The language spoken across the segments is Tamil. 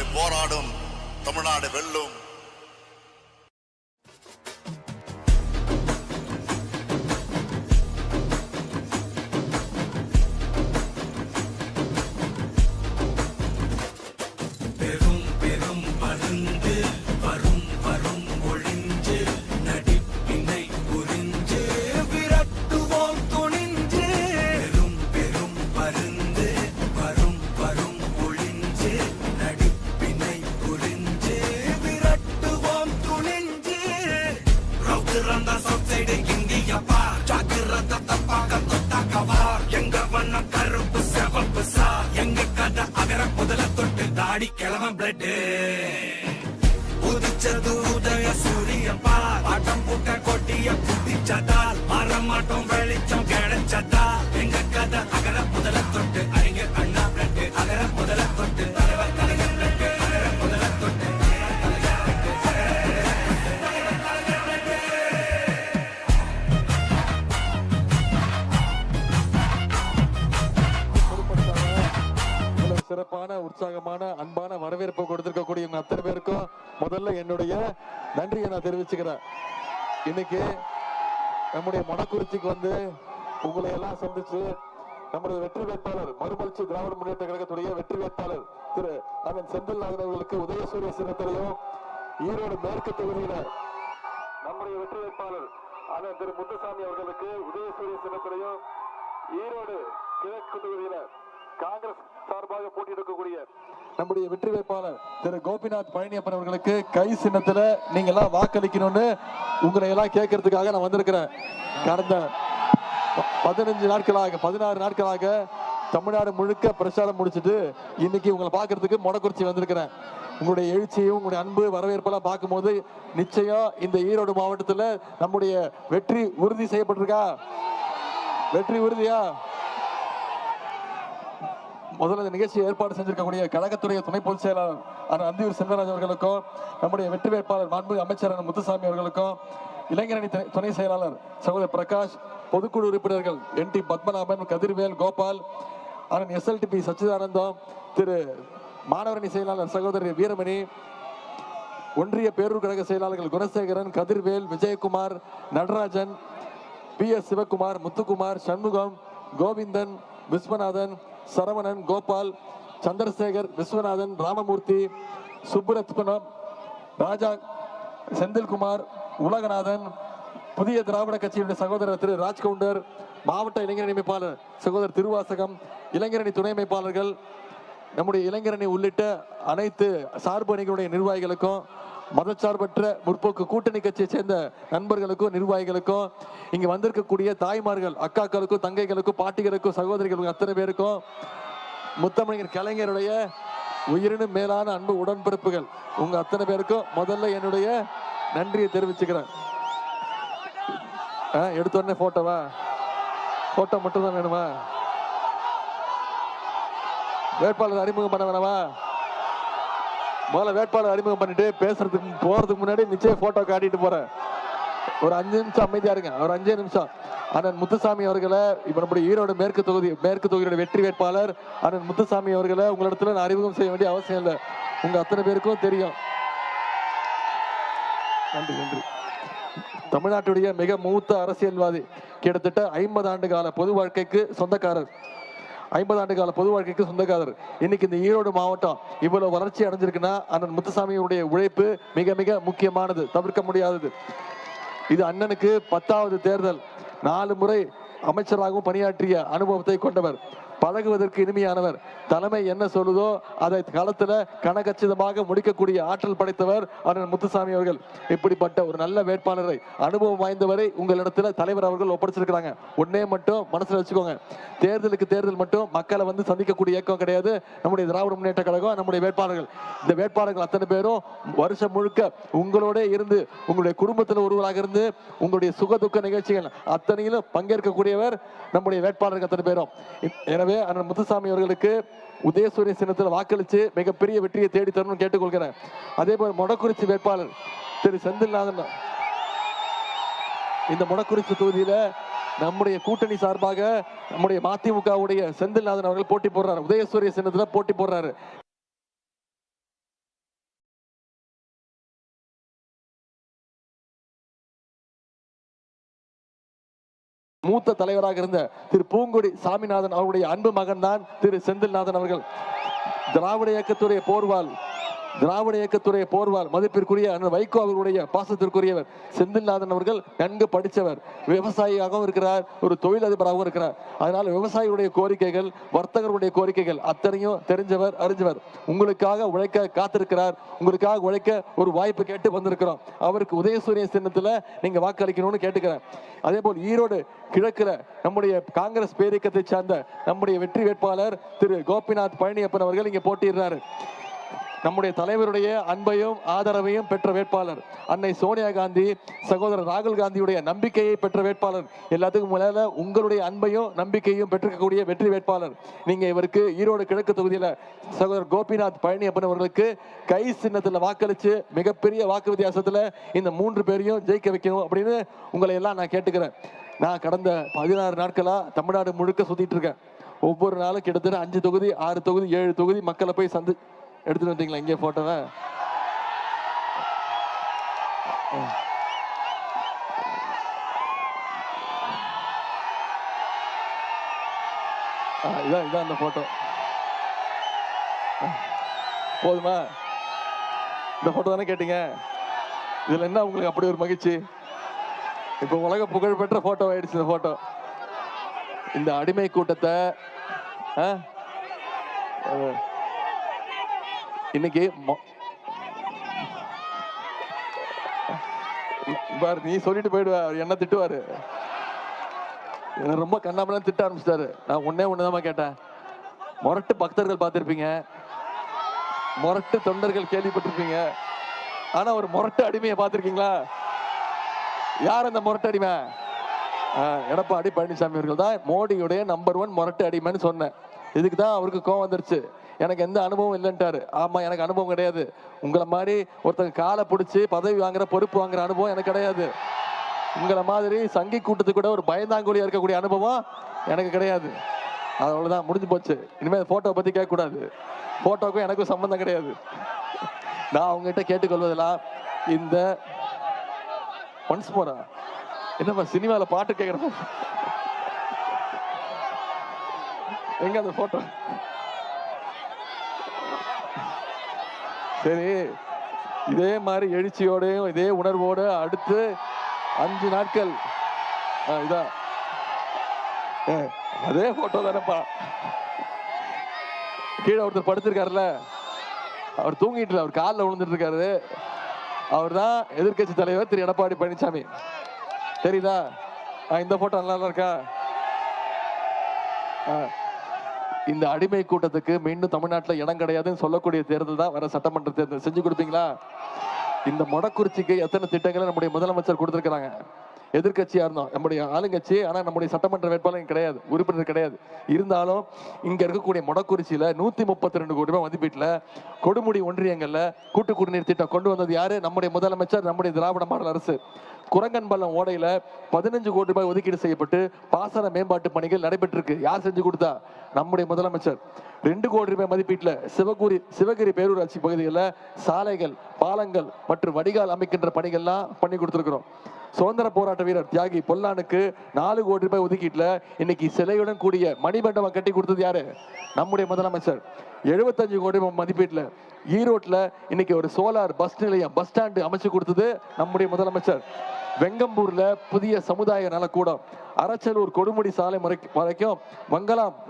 தமிழ்நாடு போராடும், தமிழ்நாடு வெல்லும். கிழமை பிளட் உதிச்சது உதய சூரியப்பா ஆட்டம் புட்ட கொட்டிய புத்திச்சதால் மாறமாட்டோம் வெளிச்சம் கிடைச்சதா எங்க கதை அகர முதல தொட்டு அறிஞர் அண்ணா பிளட் அகர முதல தொட்டு தலைவர் கலைஞர் பிளட் அகர முதல தொட்டு சிறப்பான உற்சாகமான அன்பான வரவேற்பு கொடுத்திருக்கக்கூடிய அத்தனை பேருக்கும் முதல்ல என்னுடைய நன்றியை நான் தெரிவிச்சுக்கிறேன். இன்னைக்கு நம்முடைய மொடக்குறிச்சிக்கு வந்து உங்களை எல்லாம் சந்திச்சு நம்முடைய வெற்றி வேட்பாளர் மறுமலர்ச்சி திராவிட முன்னேற்ற கழகத்துடைய வெற்றி வேட்பாளர் திரு அண்ணன் செந்தில் நாதன் அவர்களுக்கு உதயசூரிய சின்னத்திலையும், ஈரோடு மேற்கு தொகுதியில நம்முடைய வெற்றி வேட்பாளர் அண்ணன் திரு முத்துசாமி அவர்களுக்கு உதயசூரிய சின்னத்திலையும், ஈரோடு கிழக்கு தொகுதியில காங்கிரஸ் சார்பாக போட்டியிடக்கூடிய நம்முடைய வெற்றி வேட்பாளர் திரு கோபிநாத் பழனியப்பன் அவர்களுக்கு கை சின்னத்துல நீங்க எல்லாம் வாக்களிக்கணும்னு உங்களை எல்லாம் கேட்கறதுக்காக நான் வந்திருக்கிறேன். கடந்த 16 நாட்களாக தமிழ்நாடு முழுக்க பிரச்சாரம் முடிச்சுட்டு இன்னைக்கு உங்களை பார்க்கறதுக்கு மொடக்குறிச்சி வந்திருக்கிறேன். உங்களுடைய எழுச்சியும் உங்களுடைய அன்பு வரவேற்பெல்லாம் பார்க்கும்போது நிச்சயம் இந்த ஈரோடு மாவட்டத்தில் நம்முடைய வெற்றி உறுதி செய்யப்பட்டிருக்கா? வெற்றி உறுதியா? முதல்ல இந்த நிகழ்ச்சியை ஏற்பாடு செஞ்சிருக்கக்கூடிய கழகத்துடைய துணை பொதுச் செயலாளர் அந்தியூர் செல்வராஜ் அவர்களுக்கும், நம்முடைய வெற்றி வேட்பாளர் மாண்புமிகு அமைச்சர் முத்துசாமி அவர்களுக்கும், இளைஞரணி துணை செயலாளர் சகோதரர் பிரகாஷ், பொதுக்குழு உறுப்பினர்கள் NT பத்மநாபன், கதிர்வேல், கோபால், அண்ணன் SLTP சச்சிதானந்தம், திரு மாணவரணி செயலாளர் சகோதரர் வீரமணி, ஒன்றிய பேரூர் கழக செயலாளர்கள் குணசேகரன், கதிர்வேல், விஜயகுமார், நடராஜன், PS சிவகுமார், முத்துக்குமார், சண்முகம், கோவிந்தன், விஸ்வநாதன், சரவணன், கோபால், சந்திரசேகர், விஸ்வநாதன், ராமமூர்த்தி, சுப்புரத்னம், ராஜா, செந்தில்குமார், உலகநாதன், புதிய திராவிட கட்சியுடைய சகோதரர் திரு ராஜ்கவுண்டர், மாவட்ட இளைஞரணி அமைப்பாளர் சகோதரர் திருவாசகம், இளைஞரணி துணை அமைப்பாளர்கள், நம்முடைய இளைஞரணி உள்ளிட்ட அனைத்து சார்பு அணிகளுடைய நிர்வாகிகளுக்கும், மதச்சார்பற்ற முற்போக்கு கூட்டணி கட்சியை சேர்ந்த நண்பர்களுக்கும் நிர்வாகிகளுக்கும், இங்க வந்திருக்கக்கூடிய தாய்மார்கள், அக்காக்களுக்கும், தங்கைகளுக்கும், பாட்டிகளுக்கும், சகோதரிகளுக்கும் அத்தனை பேருக்கும், முத்தமிழர் கலைஞருடைய உயிரினும் மேலான அன்பு உடன்பிறப்புகள் உங்க அத்தனை பேருக்கும் முதல்ல என்னுடைய நன்றியை தெரிவிச்சுக்கிறேன். எடுத்தோடனே போட்டோவா? போட்டோ மட்டும் தான் வேணுமா? வேட்பாளர் அறிமுகம் பண்ண வேணாமா? முதல்ல வேட்பாளர் அறிமுகம் பண்ணிட்டு போறதுக்கு முன்னாடி நிச்சயம் போட்டோ காட்டிட்டு போறேன். ஒரு 5 நிமிஷம் அமைதியா இருங்க. ஒரு 5 நிமிஷம். அண்ணன் முத்துசாமி அவர்களை, இப்ப நம்முடைய ஈரோடு மேற்கு தொகுதியோட வெற்றி வேட்பாளர் அண்ணன் முத்துசாமி அவர்களை உங்களிடத்துல நான் அறிமுகம் செய்ய வேண்டிய அவசியம் இல்லை. உங்க அத்தனை பேருக்கும் தெரியும். நன்றி நன்றி. தமிழ்நாட்டுடைய மிக மூத்த அரசியல்வாதி, கிட்டத்தட்ட 50 ஆண்டு கால பொது வாழ்க்கைக்கு சொந்தக்காரர். 50 ஆண்டு கால பொது வாழ்க்கைக்கு சொந்தக்காரர். இன்னைக்கு இந்த ஈரோடு மாவட்டம் இவ்வளவு வளர்ச்சி அடைஞ்சிருக்குன்னா அண்ணன் முத்துசாமியுடைய உழைப்பு மிக மிக முக்கியமானது, தவிர்க்க முடியாதது. இது அண்ணனுக்கு 10வது தேர்தல். 4 முறை அமைச்சராகவும் பணியாற்றிய அனுபவத்தை கொண்டவர், பழகுவதற்கு இனிமையானவர், தலைமை என்ன சொல்லுதோ அதை களத்துல கனகச்சிதமாக முடிக்கக்கூடிய ஆற்றல் படைத்தவர் அண்ணன் முத்துசாமி அவர்கள். இப்படிப்பட்ட ஒரு நல்ல வேட்பாளரை, அனுபவம் வாய்ந்தவரை உங்களிடத்துல தலைவர் அவர்கள் ஒப்படைச்சிருக்கிறாங்க. ஒன்னே மட்டும் மனசுல வச்சுக்கோங்க, தேர்தலுக்கு தேர்தல் மட்டும் மக்களை வந்து சந்திக்கக்கூடிய இயக்கம் கிடையாது நம்முடைய திராவிட முன்னேற்ற கழகம், நம்முடைய வேட்பாளர்கள். இந்த வேட்பாளர்கள் அத்தனை பேரும் வருஷம் முழுக்க உங்களோட இருந்து, உங்களுடைய குடும்பத்தில் ஒருவராக இருந்து, உங்களுடைய சுகதுக்க நிகழ்ச்சிகள் அத்தனையிலும் பங்கேற்கக்கூடியவர் நம்முடைய வேட்பாளர்கள் அத்தனை பேரும். எனவே அண்ணன் முத்துசாமி அவர்களுக்கு உதயசூரிய சின்னத்தில் வாக்களிச்சு மிகப்பெரிய வெற்றியை தேடி தரணும்னு கேட்டுக்கொள்கிறேன். அதே போல மொடக்குறிச்சி வேட்பாளர் திரு செந்தில்நாதன், இந்த மொடக்குறிச்சி தொகுதியில நம்முடைய கூட்டணி சார்பாக நம்முடைய மதிமுகவுடைய செந்தில்நாதன் அவர்கள் போட்டி போடுறாரு. உதயசூரிய சின்னத்துல போட்டி போடுறாரு. மூத்த தலைவராக இருந்த திரு பூங்குடி சாமிநாதன் அவருடைய அன்பு மகன் தான் திரு செந்தில்நாதன் அவர்கள். திராவிட இயக்கத்துடைய போர்வால் மதிப்பிற்குரிய அண்ணன் வைகோ அவர்களுடைய பாசத்திற்குரியவர் செந்தில்நாதன் அவர்கள் நன்கு படித்தவர், விவசாயியாகவும் இருக்கிறார், ஒரு தொழிலதிபராகவும் இருக்கிறார். அதனால விவசாயிகளுடைய கோரிக்கைகள், வர்த்தகருடைய கோரிக்கைகள் அத்தனையும் தெரிஞ்சவர், அறிஞ்சவர். உங்களுக்காக உழைக்க காத்திருக்கிறார். உங்களுக்காக உழைக்க ஒரு வாய்ப்பு கேட்டு வந்திருக்கிறோம். அவருக்கு உதயசூரியன் சின்னத்துல நீங்க வாக்களிக்கணும்னு கேட்டுக்கிறேன். அதே போல் ஈரோடு கிழக்குல நம்முடைய காங்கிரஸ் பேரியக்கத்தை சார்ந்த நம்முடைய வெற்றி வேட்பாளர் திரு கோபிநாத் பழனியப்பன் அவர்கள் இங்க போட்டியிடுறாரு. நம்முடைய தலைவருடைய அன்பையும் ஆதரவையும் பெற்ற வேட்பாளர், அன்னை சோனியா காந்தி, சகோதரர் ராகுல் காந்தியுடைய நம்பிக்கையை பெற்ற வேட்பாளர், எல்லாத்துக்கும் மேல உங்களுடைய அன்பையும் நம்பிக்கையும் பெற்றிருக்கக்கூடிய வெற்றி வேட்பாளர். நீங்க இவருக்கு ஈரோடு கிழக்கு தொகுதியில சகோதரர் கோபிநாத் பழனியப்பன் அவர்களுக்கு கை சின்னத்துல வாக்களிச்சு மிகப்பெரிய வாக்கு வித்தியாசத்துல இந்த 3 பேரையும் ஜெயிக்க வைக்கணும் அப்படின்னு உங்களை எல்லாம் நான் கேட்டுக்கிறேன். நான் கடந்த 16 நாட்களா தமிழ்நாடு முழுக்க சுத்திட்டு இருக்கேன். ஒவ்வொரு நாளும் கிட்டத்தட்ட 5 தொகுதி 6 தொகுதி 7 தொகுதி மக்களை போய் எடுத்துட்டு வந்தீங்களா இங்கே போட்டோவை? இதான் அந்த போட்டோ. போதுமா? இந்த போட்டோ தானே கேட்டீங்க? இதுல என்ன உங்களுக்கு அப்படி ஒரு மகிழ்ச்சி? இப்ப உலக புகழ்பெற்ற போட்டோ ஆயிடுச்சு இந்த போட்டோ. இந்த அடிமை கூட்டத்தை இன்னைக்கு நீ சொல்லிட்டு போயிடுவ, என்ன திட்டுவாரு. என்ன ரொம்ப கண்ணாமலாம் திட்ட ஆரம்பிச்சிட்டாரு. நான் ஒண்ணுதான் கேட்டேன். முரட்டு பக்தர்கள் பார்த்திருப்பீங்க, முரட்டு தொண்டர்கள் கேள்விப்பட்டிருப்பீங்க. ஆனா ஒரு முரட்டு அடிமையை பார்த்திருக்கீங்களா? யார் அந்த முரட்டு அடிமை? எடப்பாடி பழனிசாமி அவர்கள் தான் மோடியுடைய நம்பர் 1 முரட்டு அடிமைன்னு சொன்னேன். இதுக்கு தான் அவருக்கு கோவம் வந்துருச்சு. எனக்கு எந்த அனுபவம் இல்லைன்ட்டாரு. ஆமா, எனக்கு அனுபவம் கிடையாது. உங்களை மாதிரி ஒருத்தங்க காலை பிடிச்சி பதவி வாங்குற, பொறுப்பு வாங்குற அனுபவம் எனக்கு கிடையாது. உங்களை மாதிரி சங்கி கூட்டத்துக்கு கூட ஒரு பயந்தாங்கோலியா இருக்கக்கூடிய அனுபவம் எனக்கு கிடையாது. அவ்வளவுதான், முடிஞ்சு போச்சு. இனிமேல் போட்டோ பத்தி கேட்க கூடாது. போட்டோக்கும் எனக்கும் சம்பந்தம் கிடையாது. நான் அவங்ககிட்ட கேட்டுக்கொள்வதெல்லாம் இந்த ஒன்ஸ் மோரா என்னப்பா சினிமால பாட்டு கேட்கறப்ப எங்க அந்த போட்டோ? சரி, இதே மாதிரி எழுச்சியோடையும் இதே உணர்வோடு அடுத்து 5 நாட்கள் இதான் அதே போட்டோ தானேப்பா. கீழே ஒருத்தர் படுத்திருக்காருல்ல, அவர் தூங்கிட்டு அவர் காலில் விழுந்துட்டு இருக்காரு. அவர் தான் எதிர்கட்சி தலைவர் திரு எடப்பாடி பழனிசாமி. தெரியுதா? இந்த போட்டோ நல்லா இருக்கா? இந்த அடிமை கூட்டத்துக்கு மீண்டும் தமிழ்நாட்டில் இடம் கிடையாதுன்னு சொல்லக்கூடிய தேர்தல் தான் வர சட்டமன்ற தேர்தல். செஞ்சு கொடுப்பீங்களா? இந்த மொடக்குறிச்சிக்கு எத்தனை திட்டங்களை நம்முடைய முதலமைச்சர் கொடுத்திருக்கிறாங்க. எதிர்கட்சியா இருந்தோம், நம்முடைய ஆளுங்கட்சி. ஆனா நம்முடைய சட்டமன்ற வேட்பாளர் கிடையாது, உறுப்பினர் கிடையாது. இருந்தாலும் இங்க இருக்கக்கூடிய மொடக்குறிச்சியில 132 கோடி ரூபாய் மதிப்பீட்டுல கொடுமுடி ஒன்றியங்கள்ல கூட்டு குடிநீர் திட்டம் கொண்டு வந்தது யாரு? நம்முடைய முதலமைச்சர், நம்முடைய திராவிட மாடல் அரசு. குரங்கன்பள்ளம் ஓடையில 15 கோடி ரூபாய் ஒதுக்கீடு செய்யப்பட்டு பாசன மேம்பாட்டு பணிகள் நடைபெற்றிருக்கு. யார் செஞ்சு கொடுத்தா? நம்முடைய முதலமைச்சர். 2 கோடி ரூபாய் மதிப்பீட்டுல சிவகிரி பேரூராட்சி பகுதிகளில் சாலைகள், பாலங்கள் மற்றும் வடிகால் அமைக்கின்ற பணிகள்லாம் பண்ணி கொடுத்திருக்கிறோம். சுதந்திர போராட்ட வீரர் தியாகி பொல்லானுக்கு 4 கோடி ரூபாய் ஒதுக்கீட்டுல இன்னைக்கு சிலையுடன் கூடிய மணிமண்டபம் கட்டி கொடுத்தது யாரு? நம்முடைய முதலமைச்சர். 75 கோடி ரூபாய் மதிப்பீட்டுல ஈரோட்ல இன்னைக்கு ஒரு சோலார் பஸ் நிலையம், பஸ் ஸ்டாண்டு அமைச்சு கொடுத்தது நம்முடைய முதலமைச்சர். வெங்கம்பூர்ல புதிய சமுதாய நலக்கூடம், அரச்சலூர் கொடுமுடி சாலை வரைக்கும்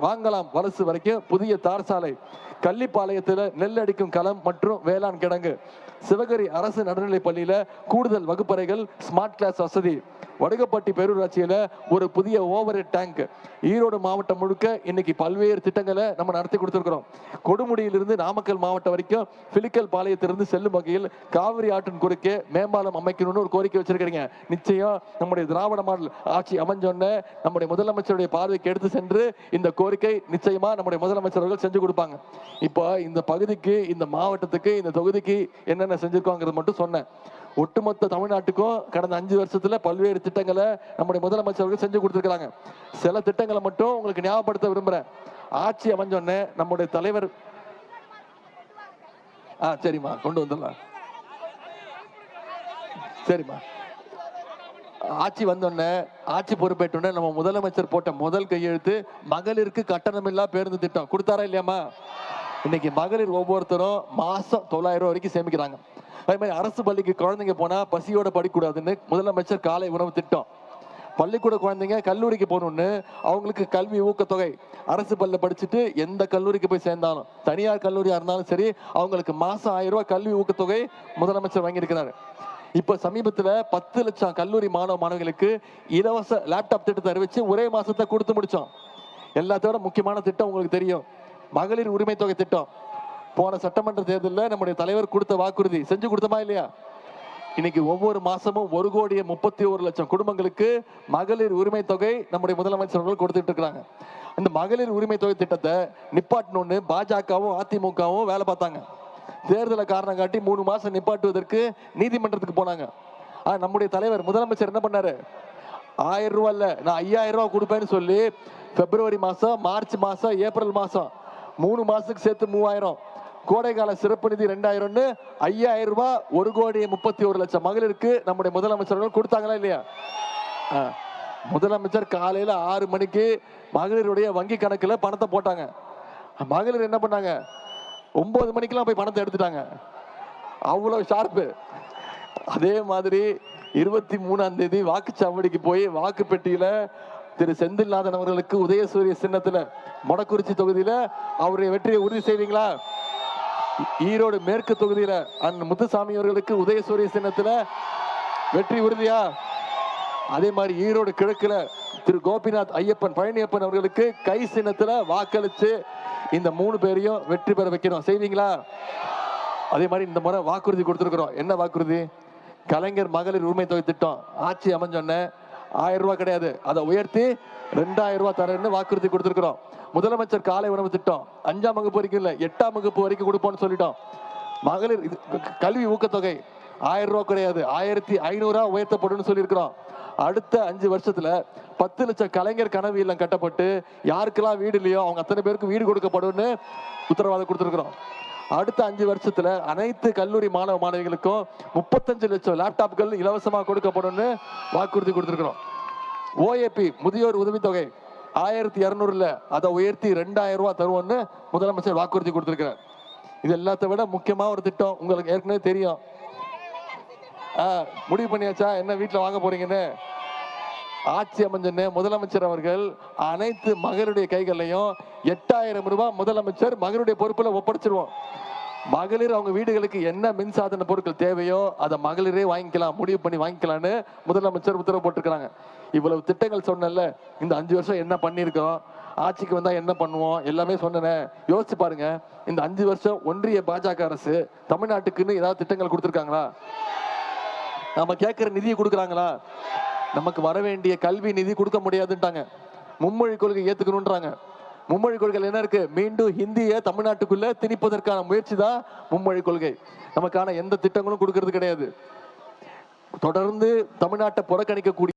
வாங்கலாம் வலசு வரைக்கும் புதிய தார் சாலை, கள்ளிப்பாளையத்தில் நெல் அடிக்கும் களம் மற்றும் வேளாண் கிடங்கு, சிவகிரி அரசு நடுநிலை பள்ளியில கூடுதல் வகுப்பறைகள், ஸ்மார்ட் கிளாஸ் வசதி, வடுகப்பட்டி பேரூராட்சியில ஒரு புதிய ஓவர் ஹெட் டேங்க். ஈரோடு மாவட்டம் முழுக்க இன்னைக்கு பல்வேறு திட்டங்களை நம்ம நடத்தி கொடுத்திருக்கிறோம். கொடுமுடியிலிருந்து நாமக்கல் மாவட்டம் வரைக்கும் பிலிக்கல் பாளையத்திலிருந்து செல்லும் வகையில் காவிரி ஆற்றின் குறுக்கே மேம்பாலம் அமைக்கணும்னு ஒரு கோரிக்கை வச்சிருக்கிறீங்க. நிச்சயம் நம்முடைய திராவிட மாடல் ஆட்சி அமைஞ்சோன்னு நம்முடைய முதலமைச்சருடைய பார்வைக்கு எடுத்து சென்று இந்த கோரிக்கை நிச்சயமா நம்முடைய முதலமைச்சர் அவர்கள் செஞ்சு கொடுப்பாங்க. இப்போ இந்த பகுதிக்கு, இந்த மாவட்டத்துக்கு, இந்த தொகுதிக்கு என்னென்ன செஞ்சிருக்கோங்கிறது மட்டும் சொன்னேன். ஒட்டுமொத்த தமிழ்நாட்டுக்கும் கடந்த 5 வருஷத்துல பல்வேறு திட்டங்களை நம்முடைய முதலமைச்சர்கள் செஞ்சு கொடுத்திருக்காங்க. சில திட்டங்களை மட்டும் உங்களுக்கு ஞாபகப்படுத்த விரும்புறேன். ஆட்சி அமைஞ்சோன்னு நம்முடைய தலைவர் சரிம்மா கொண்டு வந்துடலாம். சரிம்மா, ஆட்சி வந்தோடனே, ஆட்சி பொறுப்பேற்றோடனே நம்ம முதலமைச்சர் போட்ட முதல் கையெழுத்து மகளிருக்கு கட்டணமில்லா பேருந்து திட்டம். கொடுத்தாரா இல்லையாமா? இன்னைக்கு மகளிர் ஒவ்வொருத்தரும் மாசம் 900 ரூபாய் வரைக்கும் சேமிக்கிறாங்க. அதே மாதிரி அரசு பள்ளிக்கு குழந்தைங்க போனா பசியோட படிக்கூடாதுன்னு முதலமைச்சர் காலை உணவு திட்டம். பள்ளிக்கூட குழந்தைங்க கல்லூரிக்கு போகணும்னு அவங்களுக்கு கல்வி ஊக்கத்தொகை. அரசு பள்ளியில படிச்சுட்டு எந்த கல்லூரிக்கு போய் சேர்ந்தாலும், தனியார் கல்லூரியா இருந்தாலும் சரி, அவங்களுக்கு மாசம் 1000 ரூபாய் கல்வி ஊக்கத்தொகை முதலமைச்சர் வாங்கியிருக்கிறாரு. இப்ப சமீபத்துல 10 லட்சம் கல்லூரி மாணவ மாணவிகளுக்கு இலவச லேப்டாப் திட்டத்தை அறிவிச்சு ஒரே மாசத்தை கொடுத்து முடிச்சோம். எல்லாத்தோட முக்கியமான திட்டம் உங்களுக்கு தெரியும், மகளிர் உரிமை தொகை திட்டம். போன சட்டமன்ற தேர்தலில் நம்முடைய தலைவர் கொடுத்த வாக்குறுதி செஞ்சு கொடுத்தமா இல்லையா? இன்னைக்கு ஒவ்வொரு மாசமும் 1,31,00,000 குடும்பங்களுக்கு மகளிர் உரிமை தொகை நம்முடைய முதலமைச்சர்கள் கொடுத்துட்டு இருக்காங்க. இந்த மகளிர் உரிமை தொகை திட்டத்தை நிப்பாட்டணும்னு பாஜகவும் அதிமுகவும் வேலை பார்த்தாங்க. தேர்தலை காரணம் காட்டி 3 மாசம் நிப்பாட்டுவதற்கு நீதிமன்றத்துக்கு போனாங்க. நம்முடைய தலைவர் முதலமைச்சர் என்ன பண்ணாரு? 1000 ரூபாய் இல்ல, நான் 5000 ரூபாய் கொடுப்பேன்னு சொல்லி பிப்ரவரி மாசம், மார்ச் மாசம், ஏப்ரல் மாசம் 3 மாசத்துக்கு சேர்த்து 3000, கோடைகால சிறப்பு நிதி 2000, 5000 ரூபாய் 1,31,00,000 மகளிருக்கு நம்முடைய முதலமைச்சர்கள் கொடுத்தாங்களா இல்லையா? முதலமைச்சர் காலையில 6 மணிக்கு மகளிருடைய வங்கி கணக்குல பணத்தை போட்டாங்க. மகளிர் என்ன பண்ணாங்க? 9 மணிக்கெல்லாம் போய் பணத்தை எடுத்துட்டாங்க. அவ்வளவு ஷார்ப்பு. அதே மாதிரி 23ஆம் தேதி வாக்குச்சாவடிக்கு போய் வாக்கு பெட்டியில திரு செந்தில்நாதன் அவர்களுக்கு உதயசூரிய சின்னத்துல மொடக்குறிச்சி தொகுதியில அவருடைய வெற்றியை உறுதி செய்வீங்களா? ஈரோடு மேற்கு தொகுதியில அண்ணன் முத்துசாமி அவர்களுக்கு உதயசூரிய சின்னத்துல வெற்றி உறுதியா? அதே மாதிரி ஈரோடு கிழக்குல திரு கோபிநாத் ஐயப்பன், பழனியப்பன் அவர்களுக்கு கை சின்னத்துல வாக்களிச்சு இந்த 3 பேரையும் வெற்றி பெற வைக்கணும். செய்வீங்களா? அதே மாதிரி இந்த முறை வாக்குறுதி கொடுத்திருக்கிறோம். என்ன வாக்குறுதி? கலைஞர் மகளிர் உரிமை தொகை திட்டம் ஆட்சி அமைஞ்சோன்ன 1000 ரூபாய் கிடையாது, அதை உயர்த்தி 2000 ரூபாய் தரேன்னு வாக்குறுதி கொடுத்திருக்கிறோம். முதலமைச்சர் காலை உணவு திட்டம் 5ஆம் வகுப்பு வரைக்கும் இல்ல, 8ஆம் வகுப்பு வரைக்கும் கொடுப்போம்னு சொல்லிட்டோம். மகளிர் கல்வி ஊக்கத்தொகை 1000 ரூபாய் கிடையாது, 1500 உயர்த்தப்படும் சொல்லியிருக்கிறோம். அடுத்த 5 வருஷத்துல 10 லட்சம் கலைஞர் கனவு இல்லம் கட்டப்பட்டு யாருக்கெல்லாம் வீடு இல்லையோ அவங்க அத்தனை பேருக்கு வீடு கொடுக்கப்படும் உத்தரவாதம் கொடுத்திருக்கிறோம். அடுத்த 5 வருஷத்துல அனைத்து கல்லூரி மாணவ மாணவிகளுக்கும் 35 லட்சம் லேப்டாப்கள் இலவசமாக கொடுக்கப்படும் வாக்குறுதி கொடுத்திருக்கிறோம். ஓஏபி முதியோர் உதவித்தொகை 1200 அதை உயர்த்தி 2000 ரூபாய் தருவோம்னு முதலமைச்சர் வாக்குறுதி கொடுத்திருக்கிறார். இது எல்லாத்த விட முக்கியமா ஒரு திட்டம் உங்களுக்கு ஏற்கனவே தெரியும். முடிவு பண்ணியாச்சா என்ன வீட்டுல வாங்க போறீங்கன்னு? ஆட்சி அமைஞ்சன்னு முதலமைச்சர் அவர்கள் அனைத்து மகளிருடைய கைகளையும் 8000 ரூபாய் முதலமைச்சர் மகளிருடைய பொறுப்புல ஒப்படைச்சிருவோம். மகளிர் அவங்க வீடுகளுக்கு என்ன மின்சாதன பொருட்கள் தேவையோ அதை மகளிரே வாங்கிக்கலாம், முடிவு பண்ணி வாங்கிக்கலாம்னு முதலமைச்சர் உத்தரவு போட்டிருக்கிறாங்க. இவ்வளவு திட்டங்கள் சொன்னல, இந்த 5 வருஷம் என்ன பண்ணிருக்கோம், ஆட்சிக்கு வந்தா என்ன பண்ணுவோம் எல்லாமே சொன்னேன். யோசிச்சு பாருங்க, இந்த 5 வருஷம் ஒன்றிய பாஜக அரசு தமிழ்நாட்டுக்குன்னு ஏதாவது திட்டங்கள் கொடுத்திருக்காங்களா? நம்ம கேட்கிற நிதியை கொடுக்குறாங்களா? நமக்கு வர வேண்டிய கல்வி நிதி கொடுக்க முடியாதுன்ட்டாங்க. மும்மொழி கொள்கை ஏத்துக்கணும்ன்றாங்க. மும்மொழி கொள்கை என்ன இருக்கு? மீண்டும் ஹிந்தியை தமிழ்நாட்டுக்குள்ள திணிப்பதற்கான முயற்சி தான் மும்மொழி கொள்கை. நமக்கான எந்த திட்டங்களும் கொடுக்கறது கிடையாது. தொடர்ந்து தமிழ்நாட்டை புறக்கணிக்கக்கூடிய